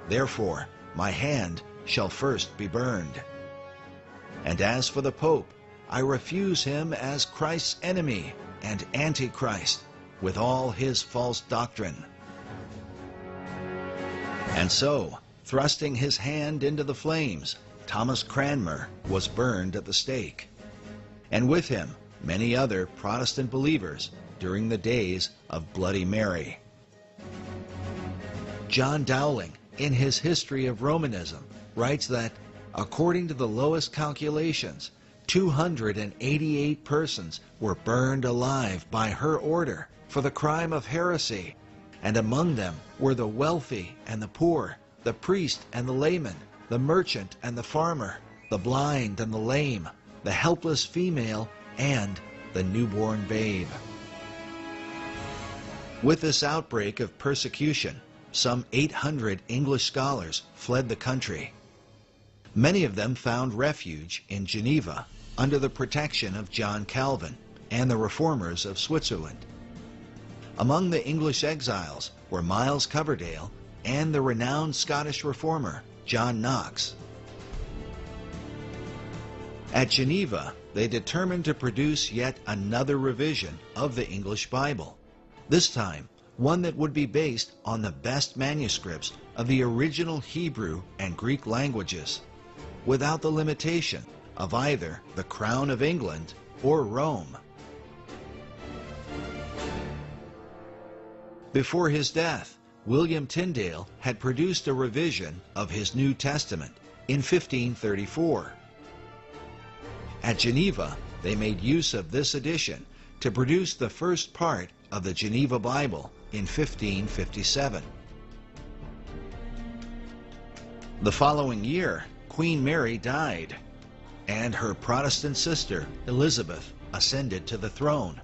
Therefore, my hand shall first be burned. And as for the Pope, I refuse him as Christ's enemy and Antichrist, with all his false doctrine. And so, thrusting his hand into the flames, Thomas Cranmer was burned at the stake, and with him many other Protestant believers during the days of Bloody Mary. John Dowling, in his History of Romanism, writes that, according to the lowest calculations, 288 persons were burned alive by her order for the crime of heresy, and among them were the wealthy and the poor, the priest and the layman, the merchant and the farmer, the blind and the lame, the helpless female, and the newborn babe. With this outbreak of persecution, some 800 English scholars fled the country. Many of them found refuge in Geneva under the protection of John Calvin and the Reformers of Switzerland. Among the English exiles were Miles Coverdale and the renowned Scottish reformer John Knox. At Geneva, they determined to produce yet another revision of the English Bible, this time one that would be based on the best manuscripts of the original Hebrew and Greek languages, without the limitation of either the Crown of England or Rome. Before his death, William Tyndale had produced a revision of his New Testament in 1534. At Geneva, they made use of this edition to produce the first part of the Geneva Bible in 1557. The following year, Queen Mary died, and her Protestant sister, Elizabeth, ascended to the throne.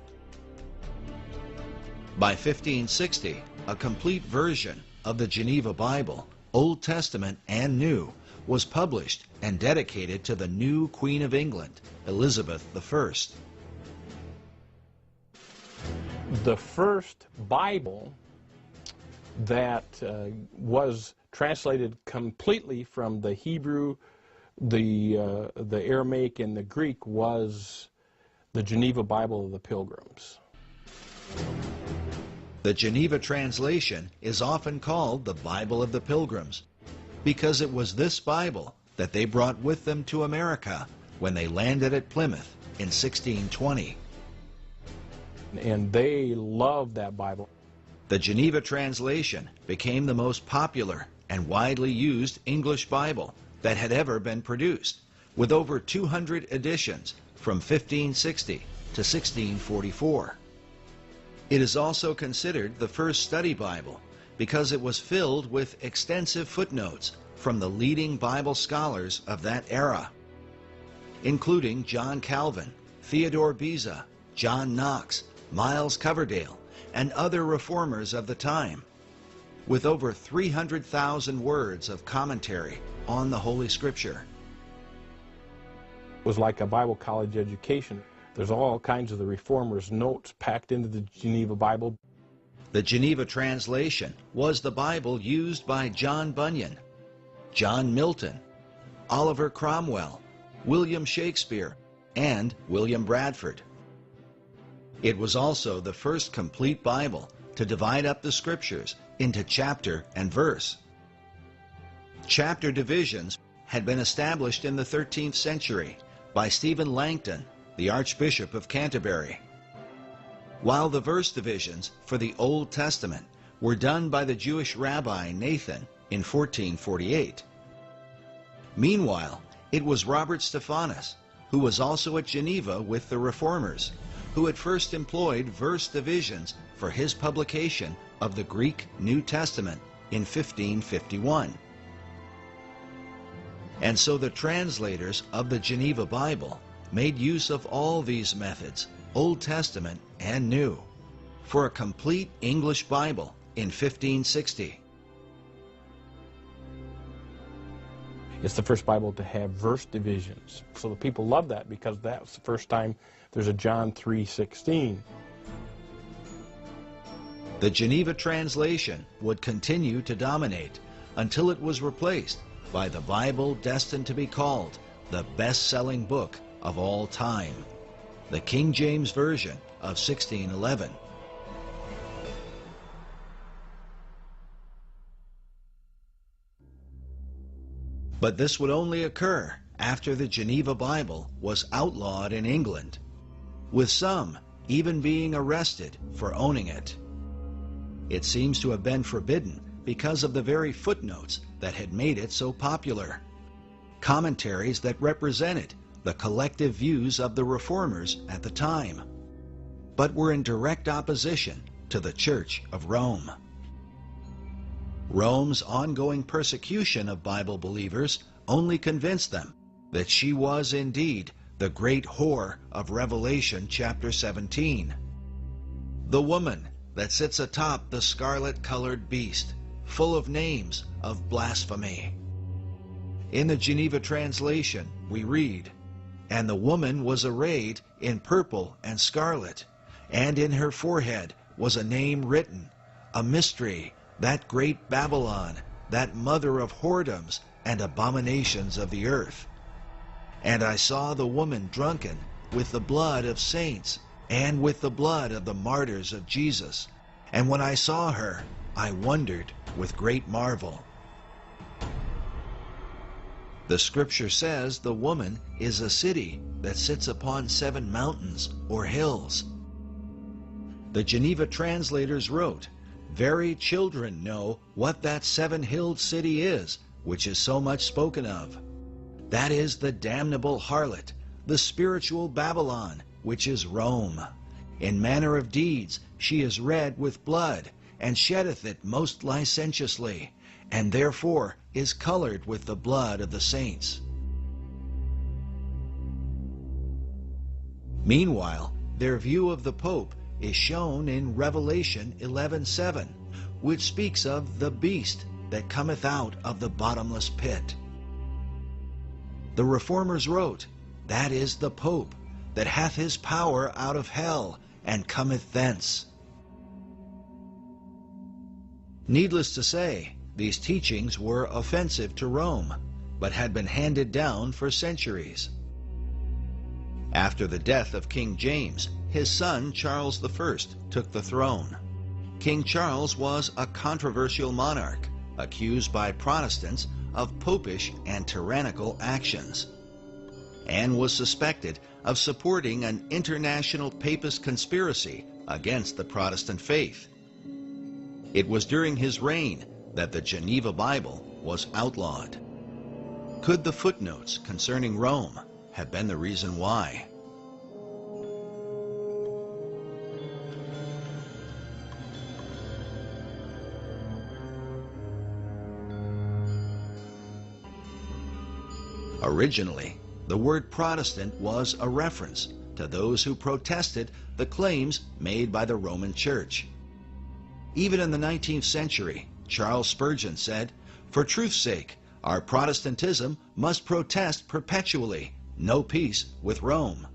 By 1560, a complete version of the Geneva Bible, Old Testament and New, was published and dedicated to the new Queen of England, Elizabeth I. The first Bible that was translated completely from the Hebrew, the Aramaic, and the Greek was the Geneva Bible of the Pilgrims. The Geneva translation is often called the Bible of the Pilgrims because it was this Bible that they brought with them to America when they landed at Plymouth in 1620. And they loved that Bible. The Geneva translation became the most popular and widely used English Bible that had ever been produced, with over 200 editions from 1560 to 1644. It is also considered the first study Bible because it was filled with extensive footnotes from the leading Bible scholars of that era, including John Calvin, Theodore Beza, John Knox, Miles Coverdale, and other reformers of the time, with over 300,000 words of commentary on the Holy Scripture. It was like a Bible college education. There's all kinds of the Reformers' notes packed into the Geneva Bible. The Geneva translation was the Bible used by John Bunyan, John Milton, Oliver Cromwell, William Shakespeare, and William Bradford. It was also the first complete Bible to divide up the Scriptures into chapter and verse. Chapter divisions had been established in the 13th century by Stephen Langton, the Archbishop of Canterbury, while the verse divisions for the Old Testament were done by the Jewish rabbi Nathan in 1448. Meanwhile, it was Robert Stephanus, who was also at Geneva with the Reformers, who had first employed verse divisions for his publication of the Greek New Testament in 1551. And so the translators of the Geneva Bible made use of all these methods, Old Testament and New, for a complete English Bible in 1560. It's the first Bible to have verse divisions. So the people love that because that's the first time there's a John 3:16. The Geneva translation would continue to dominate until it was replaced by the Bible destined to be called the best-selling book of all time, the King James Version of 1611. But this would only occur after the Geneva Bible was outlawed in England, with some even being arrested for owning it. It seems to have been forbidden because of the very footnotes that had made it so popular, commentaries that represented the collective views of the Reformers at the time, but were in direct opposition to the Church of Rome. Rome's ongoing persecution of Bible believers only convinced them that she was indeed the great whore of Revelation chapter 17, the woman that sits atop the scarlet-colored beast, full of names of blasphemy. In the Geneva translation, we read, "And the woman was arrayed in purple and scarlet, and in her forehead was a name written, a mystery, that great Babylon, that mother of whoredoms and abominations of the earth. And I saw the woman drunken with the blood of saints and with the blood of the martyrs of Jesus. And when I saw her, I wondered with great marvel." The scripture says the woman is a city that sits upon 7 mountains or hills. The Geneva translators wrote, "Very children know what that 7-hilled city is, which is so much spoken of. That is the damnable harlot, the spiritual Babylon, which is Rome. In manner of deeds she is red with blood, and sheddeth it most licentiously, and therefore is colored with the blood of the saints." Meanwhile, their view of the Pope is shown in Revelation 11:7, which speaks of the beast that cometh out of the bottomless pit. The Reformers wrote, "That is the Pope, that hath his power out of hell, and cometh thence." Needless to say, these teachings were offensive to Rome, but had been handed down for centuries. After the death of King James, his son Charles I took the throne. King Charles was a controversial monarch, accused by Protestants of popish and tyrannical actions, and was suspected of supporting an international papist conspiracy against the Protestant faith. It was during his reign that the Geneva Bible was outlawed. Could the footnotes concerning Rome have been the reason why? Originally, the word Protestant was a reference to those who protested the claims made by the Roman Church. Even in the 19th century, Charles Spurgeon said, "For truth's sake, our Protestantism must protest perpetually, no peace with Rome."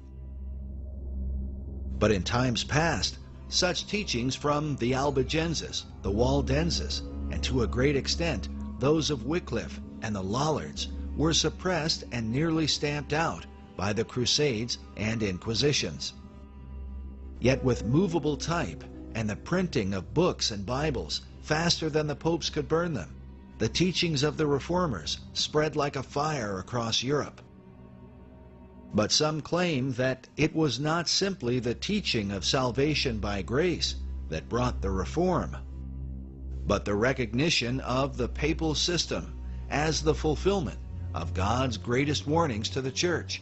But in times past, such teachings from the Albigenses, the Waldenses, and to a great extent those of Wycliffe and the Lollards were suppressed and nearly stamped out by the Crusades and Inquisitions. Yet with movable type and the printing of books and Bibles faster than the popes could burn them, the teachings of the Reformers spread like a fire across Europe. But some claim that it was not simply the teaching of salvation by grace that brought the reform, but the recognition of the papal system as the fulfillment of God's greatest warnings to the church,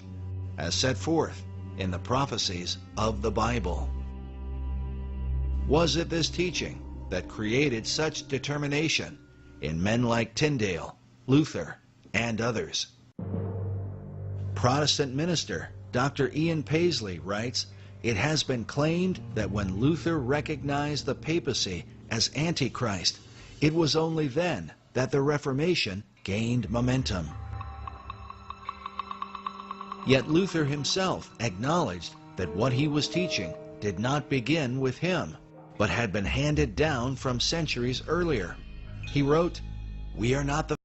as set forth in the prophecies of the Bible. Was it this teaching that created such determination in men like Tyndale, Luther, and others? Protestant minister Dr. Ian Paisley writes, "It has been claimed that when Luther recognized the papacy as Antichrist, it was only then that the Reformation gained momentum." Yet Luther himself acknowledged that what he was teaching did not begin with him, but had been handed down from centuries earlier. He wrote, We are not the